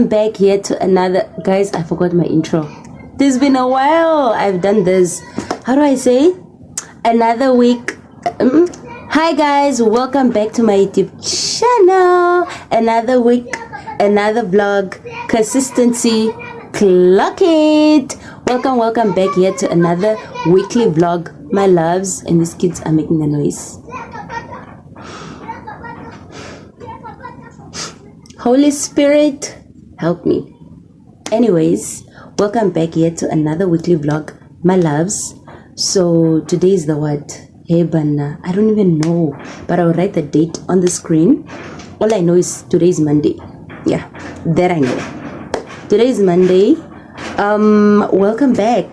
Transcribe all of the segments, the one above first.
Welcome back here to another... Guys, I forgot my intro. It's been a while I've done this. How do I say? Another week. Hi guys, welcome back to my YouTube channel. Another week, another vlog. Consistency, clock it. Welcome back here to another weekly vlog, my loves. And these kids are making a noise. Holy Spirit, help me. Anyways, welcome back here to another weekly vlog, my loves. So today is the what? Hey Banna, I don't even know, but I'll write the date on the screen. All I know is today is Monday. Yeah, that I know. Today is Monday. Welcome back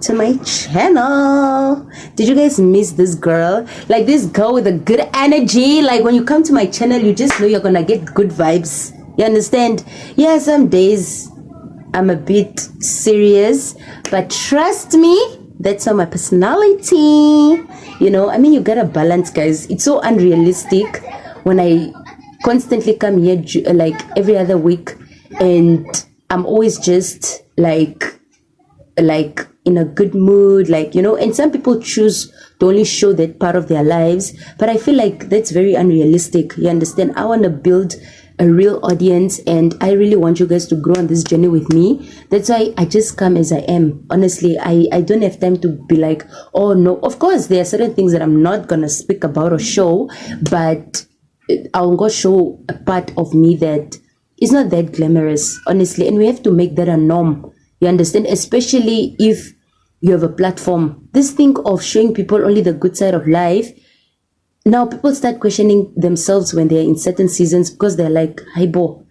to my channel. Did you guys miss this girl? Like this girl with a good energy. Like when you come to my channel, you just know you're gonna get good vibes. You understand? Yeah, some days I'm a bit serious, but trust me, that's not my personality. You know, I mean, you gotta balance, guys. It's so unrealistic when I constantly come here like every other week and I'm always just like in a good mood, like, you know. And some people choose to only show that part of their lives, but I feel like that's very unrealistic. You understand? I want to build a real audience and I really want you guys to grow on this journey with me. That's why I just come as I am. Honestly, I don't have time to be like, oh no. Of course there are certain things that I'm not gonna speak about or show, but I'll go show a part of me that is not that glamorous, honestly. And we have to make that a norm. You understand? Especially if you have a platform. This thing of showing people only the good side of life, now people start questioning themselves when they're in certain seasons because they're like, hi bo,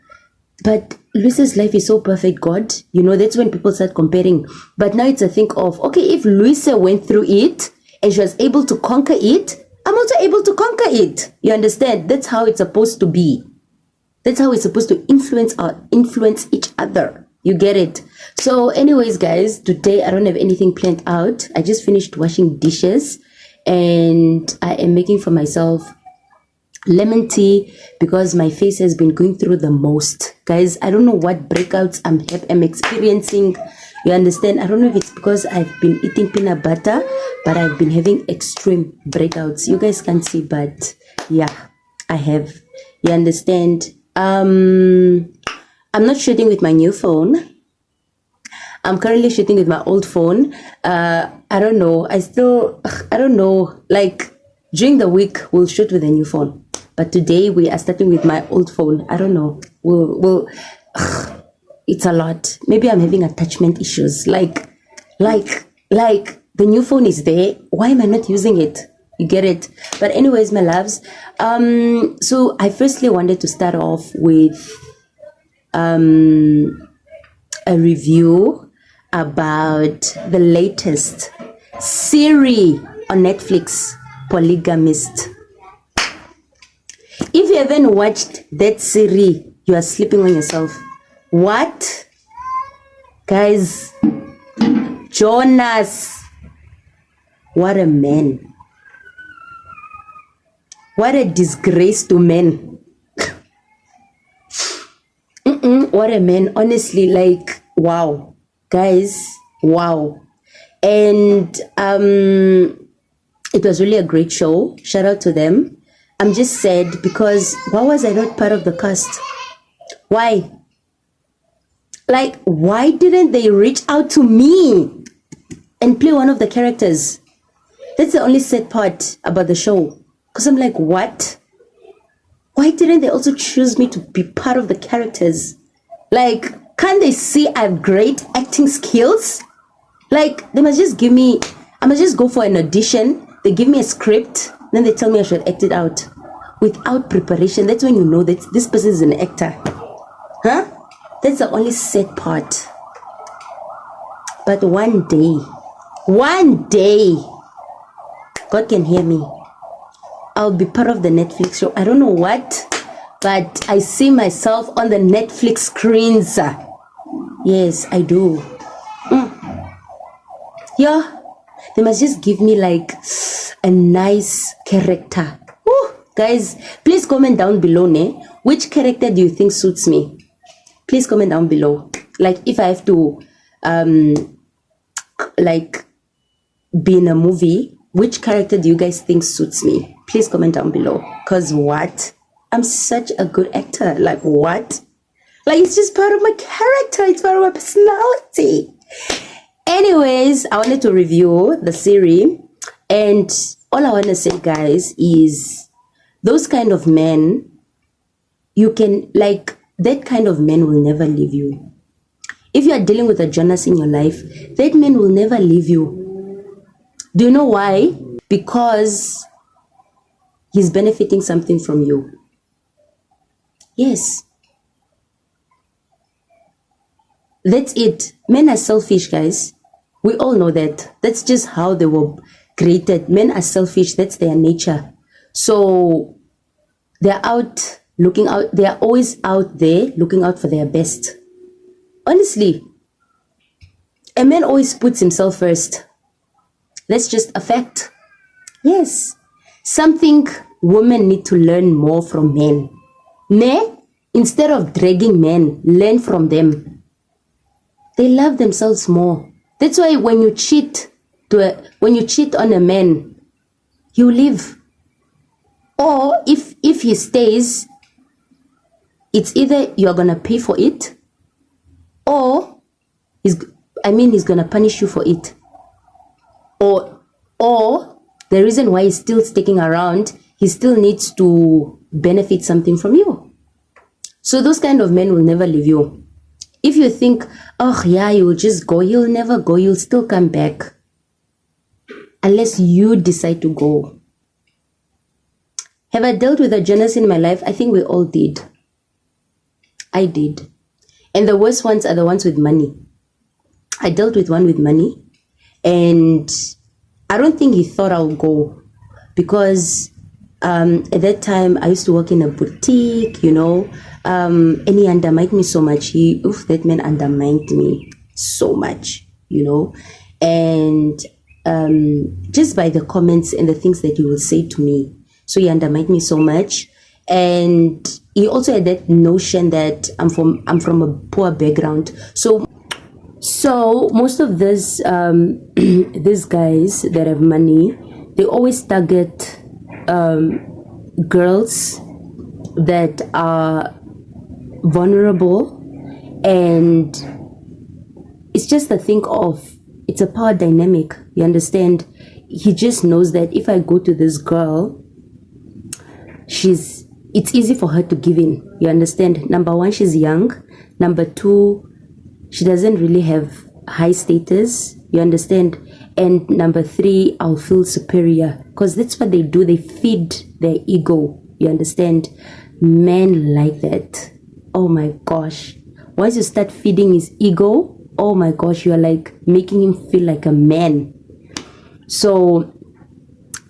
but Luisa's life is so perfect, God. You know, that's when people start comparing. But now it's a thing of, okay, if Luisa went through it and she was able to conquer it, I'm also able to conquer it. You understand? That's how it's supposed to be. That's how it's supposed to influence each other. You get it? So anyways, guys, today I don't have anything planned out. I just finished washing dishes and I am making for myself lemon tea because my face has been going through the most. Guys, I don't know what breakouts I'm experiencing. You understand? I don't know if it's because I've been eating peanut butter, but I've been having extreme breakouts. You guys can't see, but yeah, I have. You understand? I'm not shooting with my new phone. I'm currently shooting with my old phone. I don't know. I don't know. Like during the week, we'll shoot with a new phone. But today we are starting with my old phone. I don't know. It's a lot. Maybe I'm having attachment issues. Like the new phone is there. Why am I not using it? You get it? But anyways, my loves. So I firstly wanted to start off with a review about the latest series on Netflix, Polygamist. If you haven't watched that series, you are sleeping on yourself. What? Guys, Jonas, what a man. What a disgrace to men. What a man. Honestly, like, wow. Guys, wow. And it was really a great show. Shout out to them. I'm just sad because why was I not part of the cast? Why? Like, why didn't they reach out to me and play one of the characters? That's the only sad part about the show. Because I'm like, what? Why didn't they also choose me to be part of the characters? Like, can't they see I have great acting skills? Like, they must just give me, I must just go for an audition. They give me a script, then they tell me I should act it out. Without preparation, that's when you know that this person is an actor. Huh? That's the only sad part. But one day, God can hear me. I'll be part of the Netflix show. I don't know what, but I see myself on the Netflix screens. Yes, I do. Yeah, they must just give me like a nice character. Guys, please comment down below, which character do you think suits me? Please comment down below. Like, if I have to, like, be in a movie, which character do you guys think suits me? Please comment down below. Because what? I'm such a good actor. Like, what? Like, it's just part of my character. It's part of my personality. Anyways, I wanted to review the series. And all I want to say, guys, is those kind of men, you can, like, that kind of man will never leave you. If you are dealing with a Jonas in your life, that man will never leave you. Do you know why? Because he's benefiting something from you. Yes. That's it. Men are selfish, guys. We all know that. That's just how they were created. Men are selfish. That's their nature. So they're out looking out. They are always out there looking out for their best. Honestly, a man always puts himself first. That's just a fact. Yes. Something women need to learn more from men. Ne? Instead of dragging men, learn from them. They love themselves more. That's why when you cheat on a man, you leave. Or if he stays, it's either you're gonna pay for it, or he's gonna punish you for it. Or the reason why he's still sticking around, he still needs to benefit something from you. So those kind of men will never leave you. If you think, oh yeah, you will just go, he'll never go, you'll still come back. Unless you decide to go. Have I dealt with a Jonas in my life? I think we all did. I did. And the worst ones are the ones with money. I dealt with one with money. And I don't think he thought I'll go. Because at that time, I used to work in a boutique, you know. And he undermined me so much. That man undermined me so much, you know. And just by the comments and the things that he will say to me. So he undermined me so much. And he also had that notion that I'm from a poor background. So most of this these guys that have money, they always target girls that are vulnerable, and it's just a thing of, it's a power dynamic, you understand? He just knows that if I go to this girl, it's easy for her to give in, you understand? Number one, she's young. Number two, she doesn't really have high status, you understand? And number three, I'll feel superior, because that's what they do. They feed their ego, you understand? Men like that. Oh my gosh. Once you start feeding his ego, oh my gosh, you are like making him feel like a man. So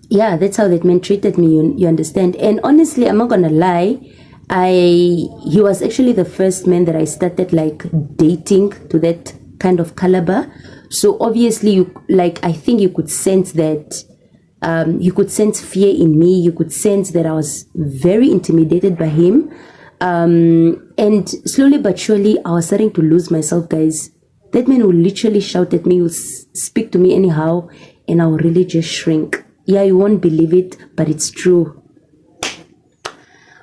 yeah, that's how that man treated me, you understand? And honestly, I'm not gonna lie, he was actually the first man that I started like dating to that kind of caliber. So obviously, I think you could sense that, you could sense fear in me. You could sense that I was very intimidated by him. And slowly but surely, I was starting to lose myself, guys. That man would literally shout at me, would speak to me anyhow, and I would really just shrink. Yeah, you won't believe it, but it's true.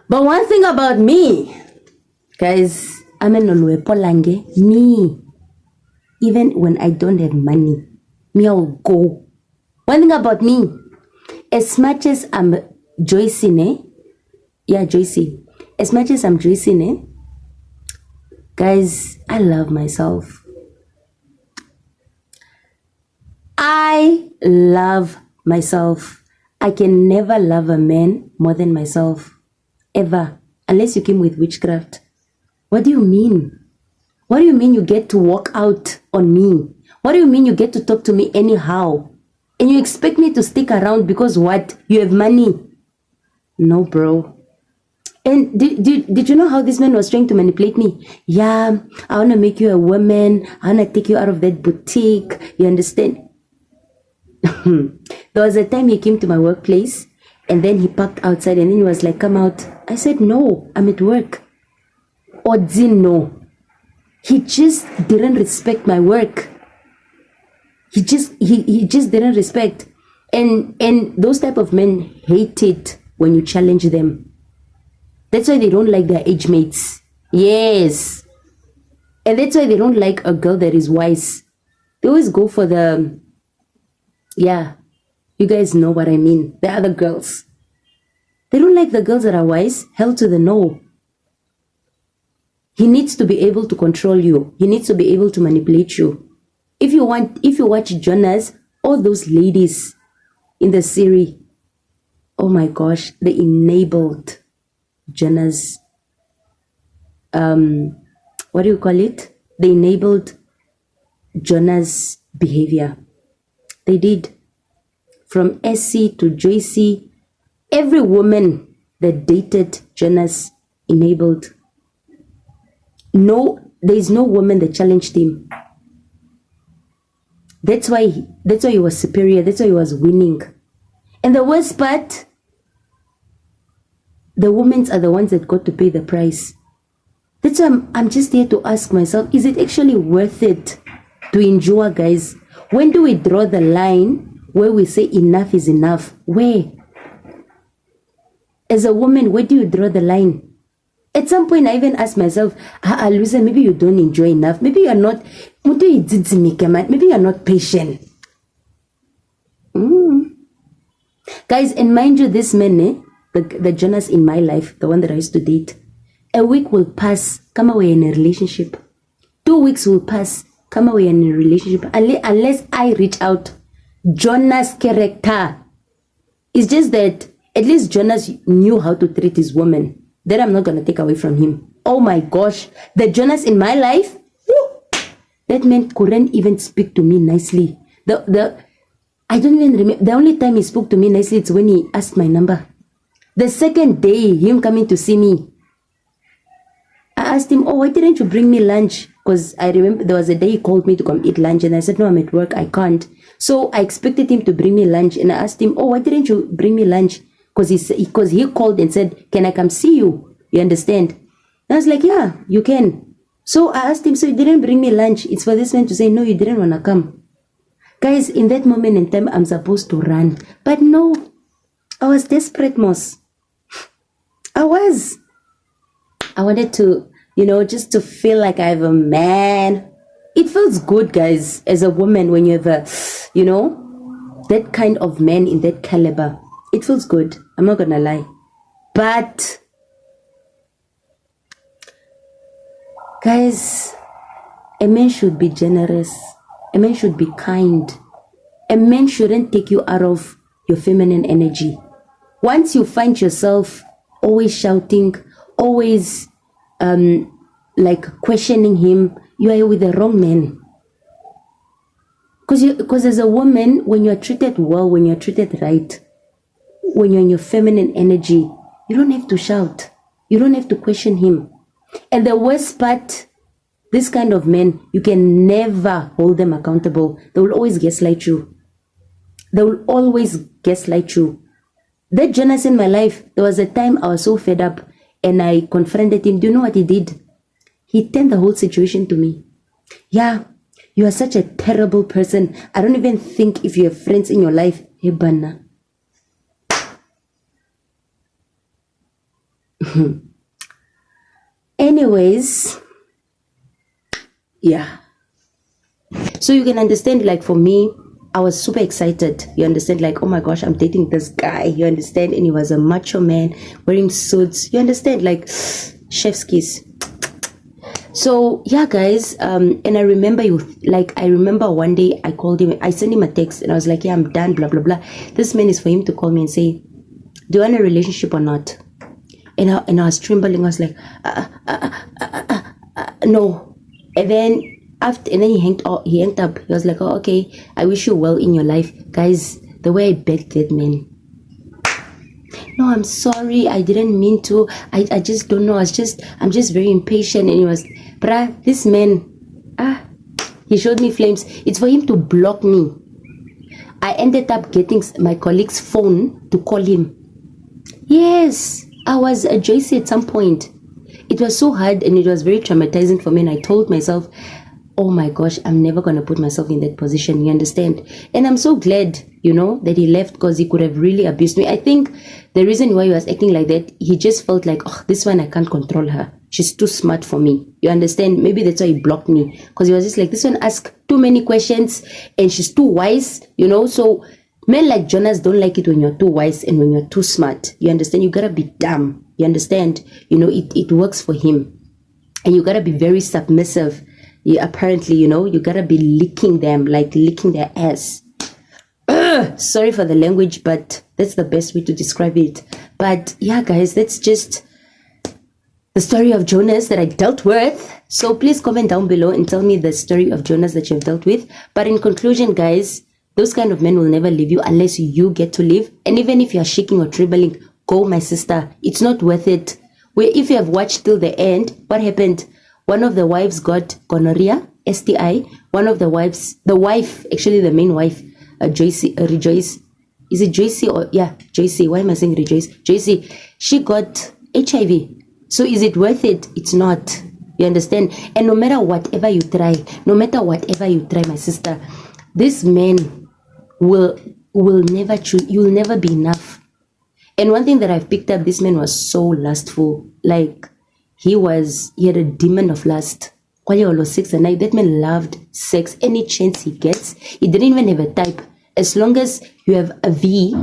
But one thing about me, guys, I'm an Olwepolange. Me. Even when I don't have money, me, I'll go. One thing about me, as much as I'm Joycey, yeah, Joycey, as much as I'm Joycey, guys, I love myself. I love myself. I can never love a man more than myself. Ever. Unless you came with witchcraft. What do you mean? What do you mean you get to walk out on me? What do you mean you get to talk to me anyhow? And you expect me to stick around because what? You have money? No, bro. And did you know how this man was trying to manipulate me? Yeah, I want to make you a woman. I want to take you out of that boutique. You understand? There was a time he came to my workplace and then he parked outside and then he was like, come out. I said, no, I'm at work. Odzi, no. He just didn't respect my work. He just didn't respect. And those type of men hate it when you challenge them. That's why they don't like their age mates. Yes. And that's why they don't like a girl that is wise. They always go for the, yeah, you guys know what I mean. The other girls. They don't like the girls that are wise. Hell to the no. He needs to be able to control you. He needs to be able to manipulate you. If you watch Jonas, all those ladies in the series, oh my gosh, they enabled Jonas. What do you call it? They enabled Jonas' behavior. They did. From Essie to Joycey, every woman that dated Jonas enabled. No, there is no woman that challenged him. That's why he was superior. That's why he was winning. And the worst part, the women are the ones that got to pay the price. That's why I'm just here to ask myself, is it actually worth it to endure, guys? When do we draw the line where we say enough is enough? Where? As a woman, where do you draw the line? At some point, I even asked myself, Luisa, maybe you don't enjoy enough. Maybe you're not, maybe you're not patient. Guys, and mind you, this man, the Jonas in my life, the one that I used to date, a week will pass, come away in a relationship. 2 weeks will pass, come away in a relationship. Unless I reach out. Jonas' character. It's just that at least Jonas knew how to treat his woman. That I'm not going to take away from him. Oh my gosh. The Jonas in my life, that man couldn't even speak to me nicely. I don't even remember. The only time he spoke to me nicely, it's when he asked my number. The second day, him coming to see me, I asked him, oh, why didn't you bring me lunch? Because I remember there was a day he called me to come eat lunch, and I said, no, I'm at work, I can't. So I expected him to bring me lunch, and I asked him, oh, why didn't you bring me lunch? Because he called and said, can I come see you? You understand? And I was like, yeah, you can. So I asked him, so you didn't bring me lunch? It's for this man to say, no, you didn't want to come. Guys, in that moment in time, I'm supposed to run. But no, I was desperate, Moss. I wanted to, just to feel like I have a man. It feels good, guys, as a woman, when you have a, that kind of man in that caliber. It feels good. I'm not gonna lie. But, guys, a man should be generous. A man should be kind. A man shouldn't take you out of your feminine energy. Once you find yourself always shouting, always questioning him, you are with the wrong man. Because as a woman, when you're treated well, when you're treated right, when you're in your feminine energy, you don't have to shout. You don't have to question him. And the worst part, this kind of men, you can never hold them accountable. They will always gaslight you. They will always gaslight you. That Jonas in my life, there was a time I was so fed up and I confronted him. Do you know what he did? He turned the whole situation to me. Yeah, you are such a terrible person. I don't even think if you have friends in your life. Hey, Bana. Anyways, yeah. So you can understand, like, for me, I was super excited. You understand, like, oh my gosh, I'm dating this guy. You understand? And he was a macho man wearing suits. You understand, like, chef's kiss. So yeah, guys, and I remember I remember one day I called him, I sent him a text and I was like, yeah, I'm done, blah, blah, blah. This man is for him to call me and say, do you want a relationship or not? And I was trembling. I was like, no. And then he hanged up. He was like, oh, okay, I wish you well in your life. Guys, the way I begged that man. No, I'm sorry, I didn't mean to. I just don't know. I'm just very impatient. And he was, bruh, this man, he showed me flames. It's for him to block me. I ended up getting my colleague's phone to call him. Yes, I was a Joycey at some point. it was so hard and it was very traumatizing for me. And I told myself, oh my gosh, I'm never going to put myself in that position. You understand? And I'm so glad, that he left, because he could have really abused me. I think the reason why he was acting like that, he just felt like, oh, this one, I can't control her. She's too smart for me. You understand? Maybe that's why he blocked me, because he was just like, this one asks too many questions and she's too wise, So men like Jonas don't like it when you're too wise and when you're too smart. You understand? You gotta be dumb. You understand? It works for him. And you gotta be very submissive. Apparently, you gotta be licking them, like licking their ass. Sorry for the language, but that's the best way to describe it. But yeah, guys, that's just the story of Jonas that I dealt with. So please comment down below and tell me the story of Jonas that you've dealt with. But in conclusion, guys, those kind of men will never leave you unless you get to leave. And even if you're shaking or trembling, go, my sister. It's not worth it. If you have watched till the end, what happened? One of the wives got gonorrhea, STI. One of the wives, actually the main wife, Rejoice. Is it Joyce or, yeah, Joyce. Why am I saying Rejoice? Joyce, she got HIV. So is it worth it? It's not. You understand? And no matter whatever you try, my sister, this man will never choose. You will never be enough. And one thing that I've picked up, this man was so lustful. Like, he had a demon of lust. Quality 6 and 9. That man loved sex. Any chance he gets, he didn't even have a type. As long as you have a V,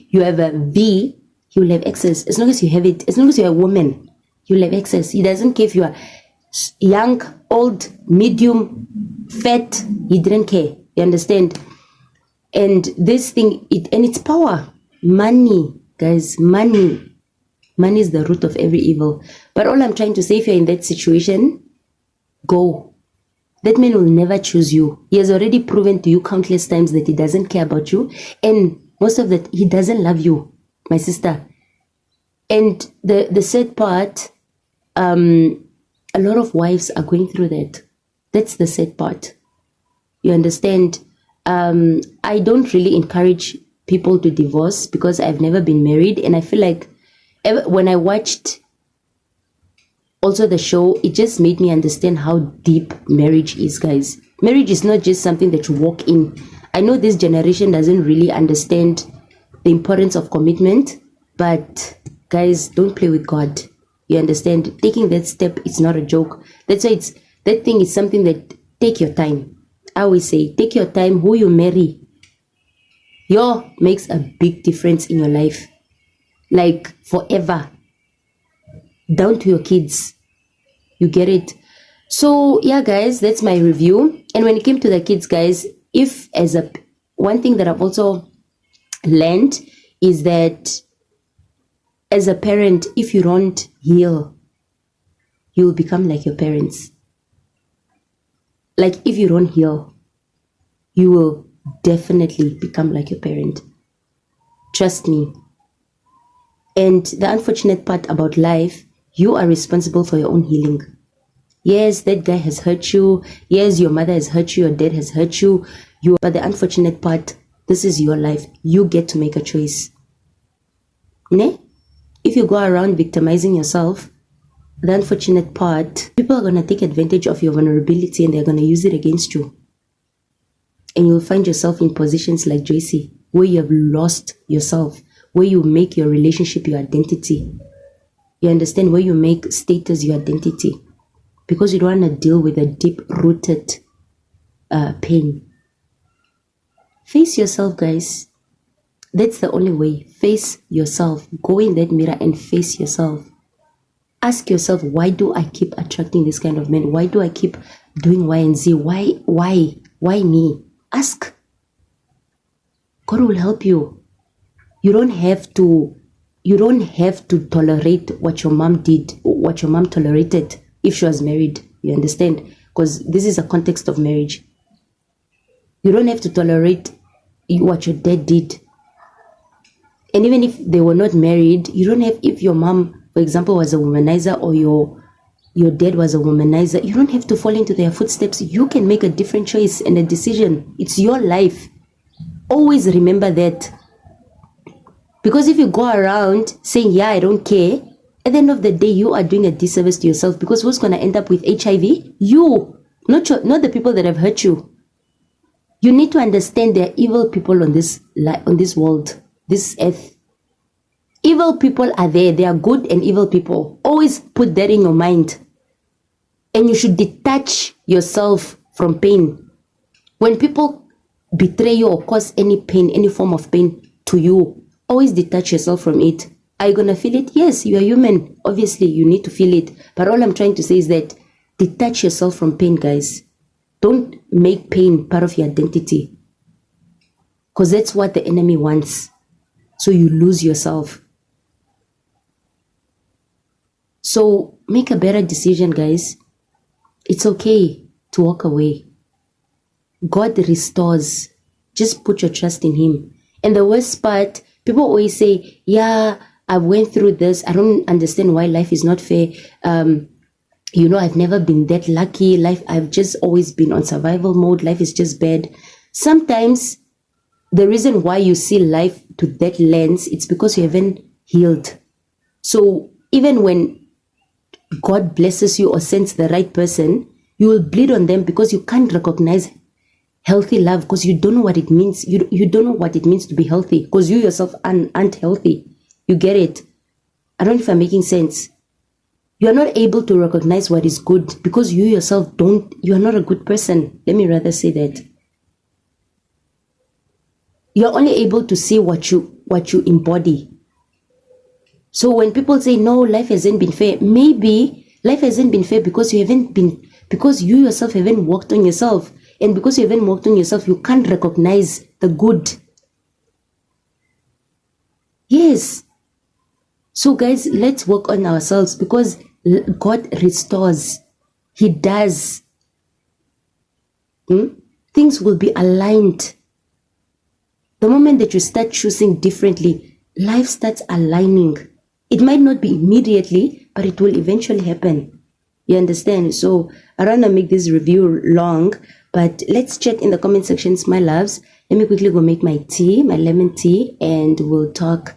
he will have access. As long as you have it, as long as you're a woman, he will have access. He doesn't care if you are young, old, medium, fat. He didn't care. You understand? And this thing, it's power. Money, guys, money. Money is the root of every evil. But all I'm trying to say, if you're in that situation, go. That man will never choose you. He has already proven to you countless times that he doesn't care about you. And most of that, he doesn't love you, my sister. And the sad part, a lot of wives are going through that. That's the sad part. You understand? I don't really encourage people to divorce because I've never been married. And I feel like when I watched also the show, it just made me understand how deep marriage is, guys. Marriage is not just something that you walk in. I know this generation doesn't really understand the importance of commitment, but guys, don't play with God. You understand? Taking that step, it's not a joke. That's why that thing is something that take your time. I always say, take your time. Who you marry, makes a big difference in your life. Like forever. Down to your kids. You get it? So yeah, guys, that's my review. And when it came to the kids, guys, one thing that I've also learned is that as a parent, if you don't heal, you will become like your parents. Like if you don't heal, you will definitely become like your parent. Trust me. And the unfortunate part about life, you are responsible for your own healing. Yes, that guy has hurt you. Yes, your mother has hurt you. Your dad has hurt you. But the unfortunate part, this is your life. You get to make a choice. Ne? If you go around victimizing yourself, the unfortunate part, people are going to take advantage of your vulnerability and they're going to use it against you. And you'll find yourself in positions like Joyce, where you have lost yourself, where you make your relationship your identity. You understand? Where you make status your identity. Because you don't want to deal with a deep-rooted pain. Face yourself, guys. That's the only way. Face yourself. Go in that mirror and face yourself. Ask yourself, why do I keep attracting this kind of men? Why do I keep doing Y and Z? Why me? Ask. God will help you. You don't have to tolerate what your mom did, what your mom tolerated if she was married. You understand? Because this is a context of marriage. You don't have to tolerate what your dad did. And even if they were not married, you don't have, if your mom, for example, was a womanizer or your dad was a womanizer, you don't have to fall into their footsteps. You can make a different choice and a decision. It's your life. Always remember that. Because if you go around saying, yeah, I don't care, at At the end of the day, you are doing a disservice to yourself, because who's going to end up with HIV? You, not the people that have hurt you. You need to understand there are evil people on this world, this earth. Evil people are there. They are good and evil people. Always put that in your mind. And you should detach yourself from pain. When people betray you or cause any pain, any form of pain to you, always detach yourself from it. Are you going to feel it? Yes, you are human. Obviously, you need to feel it. But all I'm trying to say is that detach yourself from pain, guys. Don't make pain part of your identity. Because that's what the enemy wants. So you lose yourself. So make a better decision, guys. It's okay to walk away. God restores. Just put your trust in him. And the worst part, people always say, yeah, I went through this. I don't understand why life is not fair. I've never been that lucky. I've just always been on survival mode. Life is just bad. Sometimes the reason why you see life to that lens, it's because you haven't healed. So even when God blesses you or sends the right person, you will bleed on them because you can't recognize healthy love, because you don't know what it means. You don't know what it means to be healthy, because you yourself aren't healthy. You get it? I don't know if I'm making sense. You are not able to recognize what is good because you yourself you are not a good person. Let me rather say that. You are only able to see what you embody. So when people say, no, life hasn't been fair, maybe life hasn't been fair because because you yourself haven't worked on yourself. And because you haven't worked on yourself, you can't recognize the good. Yes. So guys, let's work on ourselves, because God restores. He does. Things will be aligned. The moment that you start choosing differently, life starts aligning. It might not be immediately, but it will eventually happen. You understand? So I don't want to make this review long, but let's chat in the comment sections, my loves. Let me quickly go make my tea, my lemon tea, and we'll talk.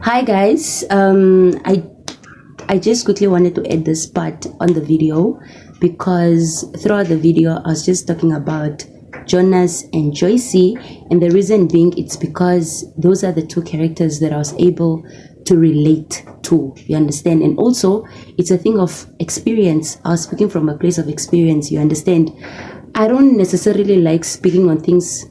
Hi guys, I just quickly wanted to add this part on the video, because throughout the video I was just talking about Jonas and Joycey, and the reason being, it's because those are the two characters that I was able to relate to, you understand? And also it's a thing of experience. I was speaking from a place of experience, you understand? I don't necessarily like speaking on things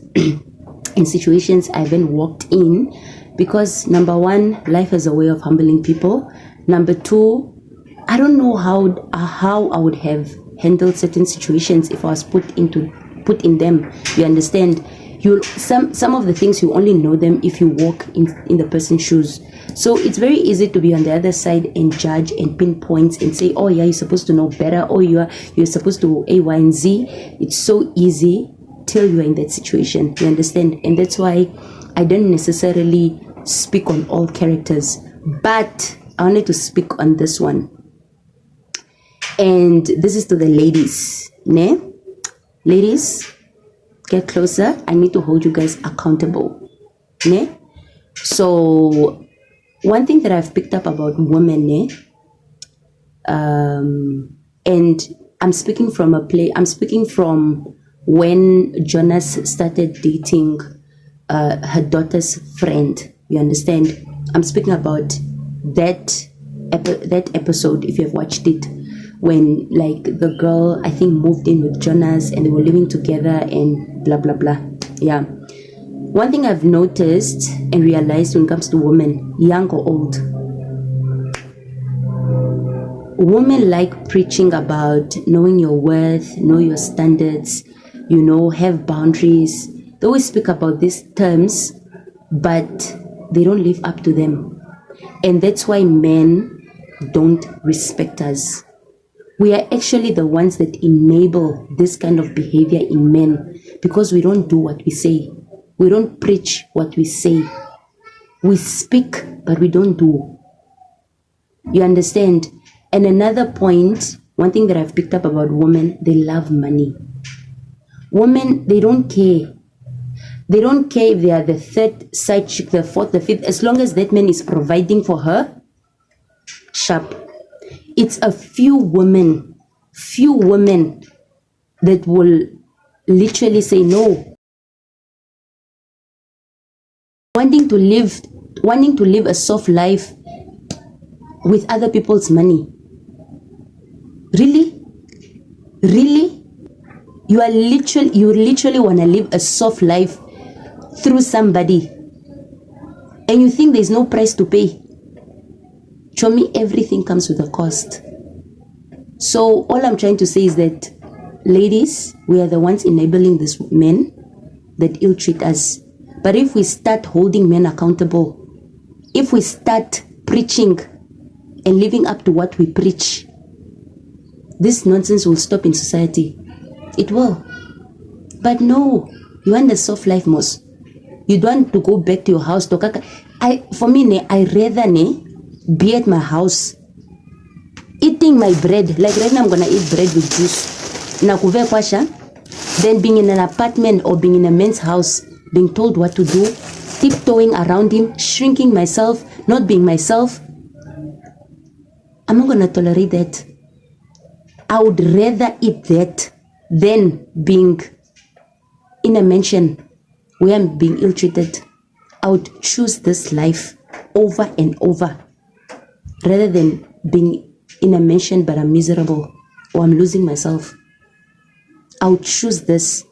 in situations I haven't walked in, because number one, life has a way of humbling people. Number two, I don't know how I would have handled certain situations if I was put in them. You understand? Some of the things you only know them if you walk in the person's shoes. So it's very easy to be on the other side and judge and pinpoint and say, oh yeah, you're supposed to know better, or you're supposed to A, Y, and Z. It's so easy till you're in that situation. You understand? And that's why I don't necessarily speak on all characters, but I wanted to speak on this one. And this is to the ladies, ne? Ladies, get closer. I need to hold you guys accountable, ne? So one thing that I've picked up about women, ne? And I'm speaking from when Jonas started dating her daughter's friend. You understand? I'm speaking about that episode, if you have watched it, when like the girl, I think, moved in with Jonas and they were living together and blah blah blah. Yeah. One thing I've noticed and realized when it comes to women, young or old, women like preaching about knowing your worth, know your standards, have boundaries. They always speak about these terms, but they don't live up to them. And that's why men don't respect us. We are actually the ones that enable this kind of behavior in men, because we don't do what we say. We don't preach what we say. We speak, but we don't do. You understand? And another point, one thing that I've picked up about women, they love money. Women, they don't care. They don't care if they are the third side chick, the fourth, the fifth, as long as that man is providing for her, sharp. It's a few women that will literally say no. Wanting to live a soft life with other people's money. Really? You literally want to live a soft life through somebody, and you think there's no price to pay? Show me, everything comes with a cost. So all I'm trying to say is that, ladies, we are the ones enabling these men that ill-treat us. But if we start holding men accountable, if we start preaching and living up to what we preach, this nonsense will stop in society. It will. But no, you want the soft life most. You don't want to go back to your house. For me, I rather be at my house eating my bread. Like right now, I'm gonna eat bread with juice. Then being in an apartment or being in a man's house, being told what to do, tiptoeing around him, shrinking myself, not being myself. I'm not gonna tolerate that. I would rather eat that than being in a mansion where I'm being ill-treated. I would choose this life over and over rather than being in a mansion but I'm miserable or I'm losing myself. I would choose this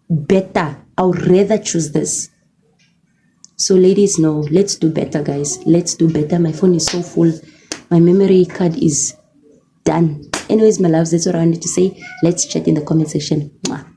better. I would rather choose this. So ladies, no, let's do better, guys. Let's do better. My phone is so full. My memory card is done. Anyways, my loves, that's what I wanted to say. Let's chat in the comment section. Mwah.